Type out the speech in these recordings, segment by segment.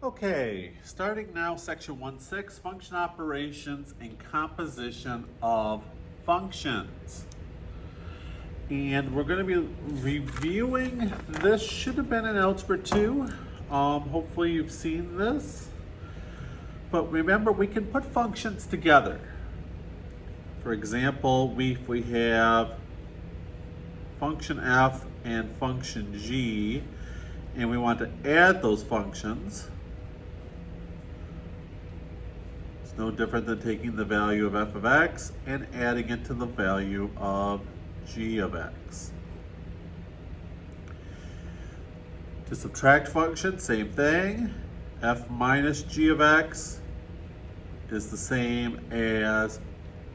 Okay, starting now, section 1.6, function operations and composition of functions. And we're going to be reviewing, this should have been in Algebra 2. Hopefully you've seen this. But remember, we can put functions together. For example, if we have function f and function g, and we want to add those functions, it's no different than taking the value of f of x and adding it to the value of g of x. To subtract functions, same thing. F minus g of x is the same as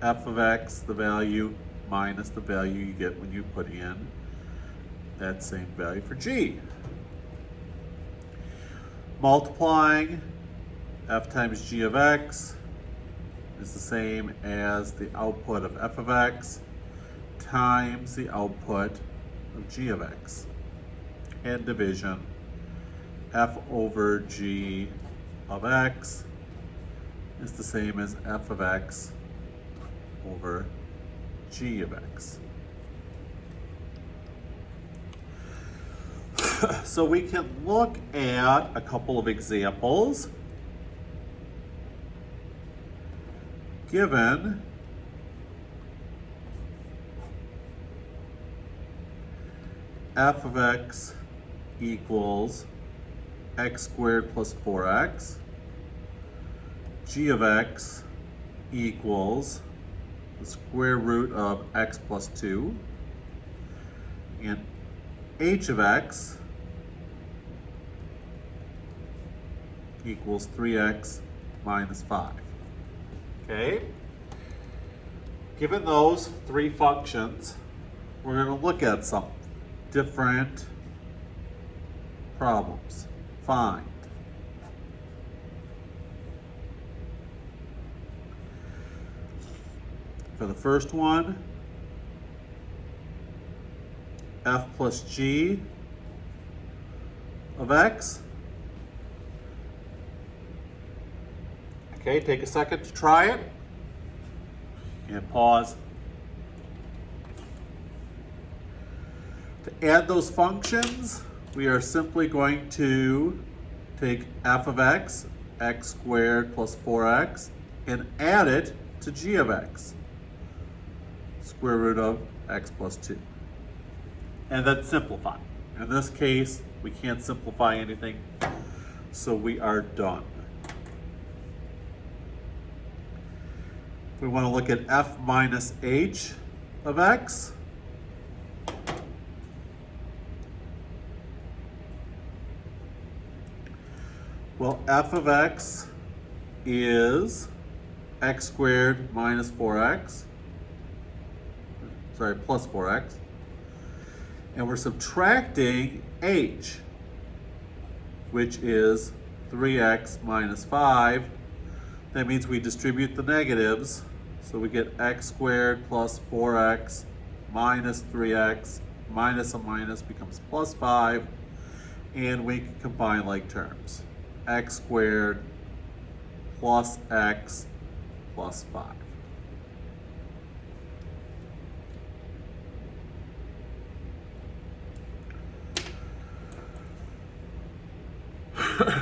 f of x, the value, minus the value you get when you put in that same value for g. Multiplying f times g of x is the same as the output of f of x times the output of g of x. And division, f over g of x is the same as f of x over g of x. So we can look at a couple of examples. Given f of x equals x squared plus 4x, g of x equals the square root of x plus 2, and h of x equals 3x minus 5. Okay? Given those three functions, we're going to look at some different problems. Find. For the first one, f plus g of x. Okay, take a second to try it and pause. To add those functions, we are simply going to take f of x, x squared plus 4x, and add it to g of x, square root of x plus 2. And then simplify. In this case, we can't simplify anything, so we are done. We want to look at f minus h of x. Well, f of x is x squared minus 4x. Sorry, plus 4x. And we're subtracting h, which is 3x minus 5. That means we distribute the negatives, so we get x squared plus 4x minus 3x, minus a minus becomes plus 5, and we can combine like terms. X squared plus x plus 5.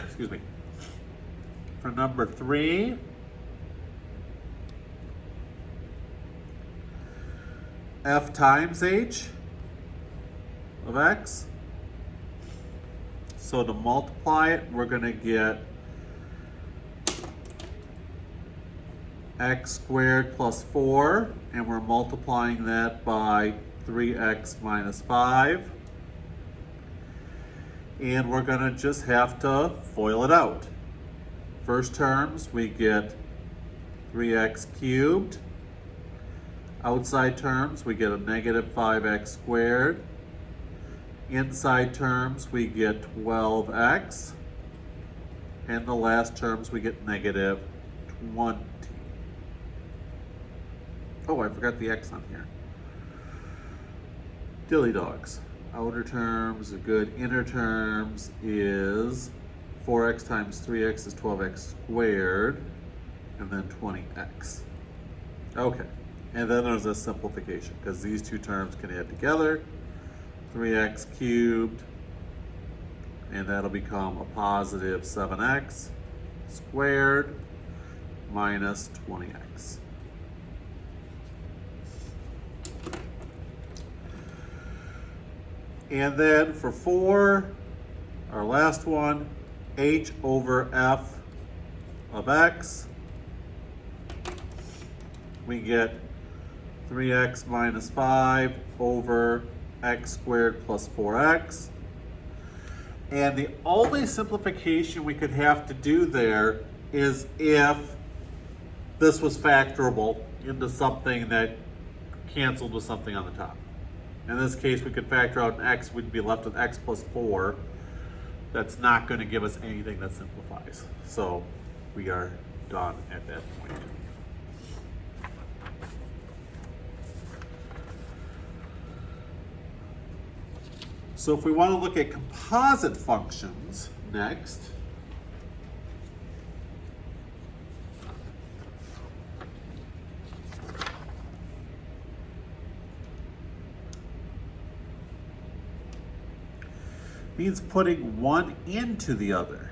Excuse me. For number 3, f times h of x. So to multiply it, we're going to get x squared plus 4, and we're multiplying that by 3x minus 5. And we're going to just have to FOIL it out. First terms, we get 3x cubed. Outside terms, we get a negative 5x squared. Inside terms, we get 12x. And the last terms, we get negative 20. Oh, I forgot the x on here. Dilly dogs. Outer terms are good. Inner terms is 4x times 3x is 12x squared, and then 20x. Okay, and then there's a simplification, because these two terms can add together. 3x cubed, and that'll become a positive 7x squared minus 20x. And then for 4, our last one, h over f of x, we get 3x minus 5 over x squared plus 4x. And the only simplification we could have to do there is if this was factorable into something that canceled with something on the top. In this case, we could factor out an x, we'd be left with x plus 4. That's not going to give us anything that simplifies. So we are done at that point. So if we want to look at composite functions next, means putting one into the other.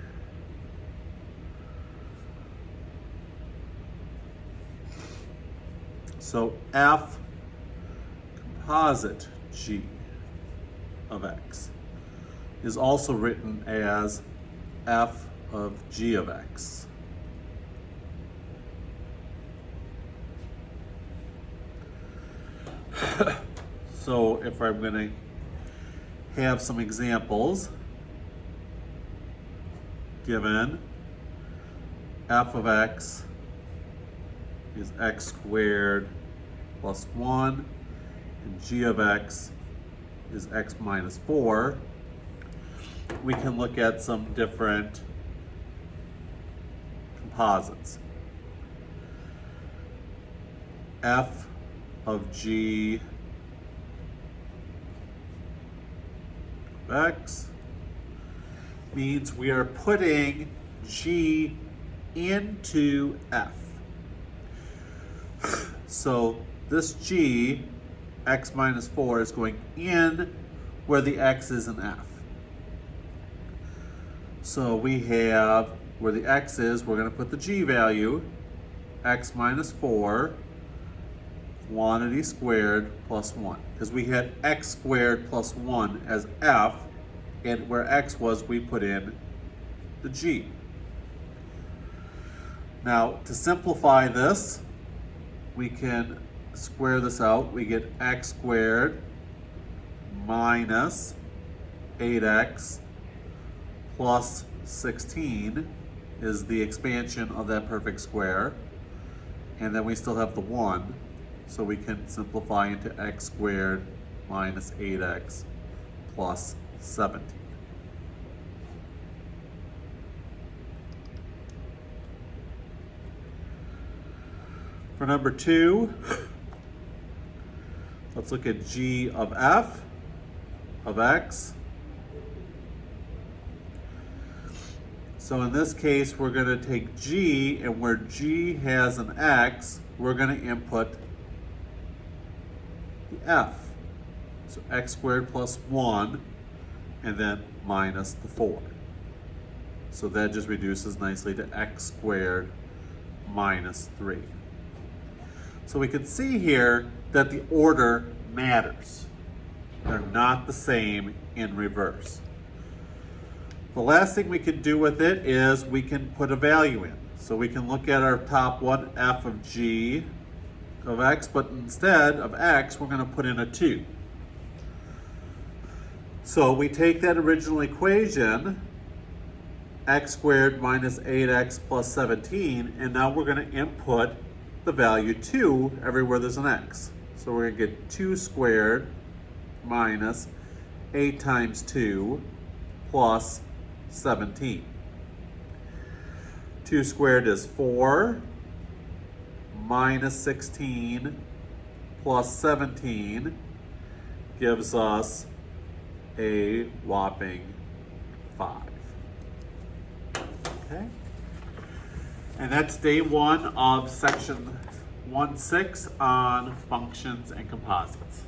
So f composite g of x is also written as f of g of x. So if I'm going to have some examples, given f of x is x squared plus 1 and g of x is x minus 4, we can look at some different composites. F of g of x means we are putting g into f. So this g, x minus 4, is going in where the x is in f. So we have where the x is, we're going to put the g value, x minus 4, quantity squared plus 1. Because we had x squared plus 1 as f, and where x was, we put in the g. Now, to simplify this, we can square this out. We get x squared minus 8x plus 16 is the expansion of that perfect square. And then we still have the 1, so we can simplify into x squared minus 8x plus 17. For number 2, let's look at g of f of x. So in this case, we're going to take g, and where g has an x, we're going to input the f. So x squared plus 1, and then minus the 4. So that just reduces nicely to x squared minus 3. So we can see here that the order matters. They're not the same in reverse. The last thing we can do with it is we can put a value in. So we can look at our top one, f of g of x, but instead of x, we're going to put in a 2. So we take that original equation, x squared minus 8x plus 17, and now we're going to input the value 2 everywhere there's an x. So we're going to get 2 squared minus 8 times 2 plus 17. 2 squared is 4 minus 16 plus 17 gives us a whopping 5. Okay. And that's day one of section 1.6 on functions and composites.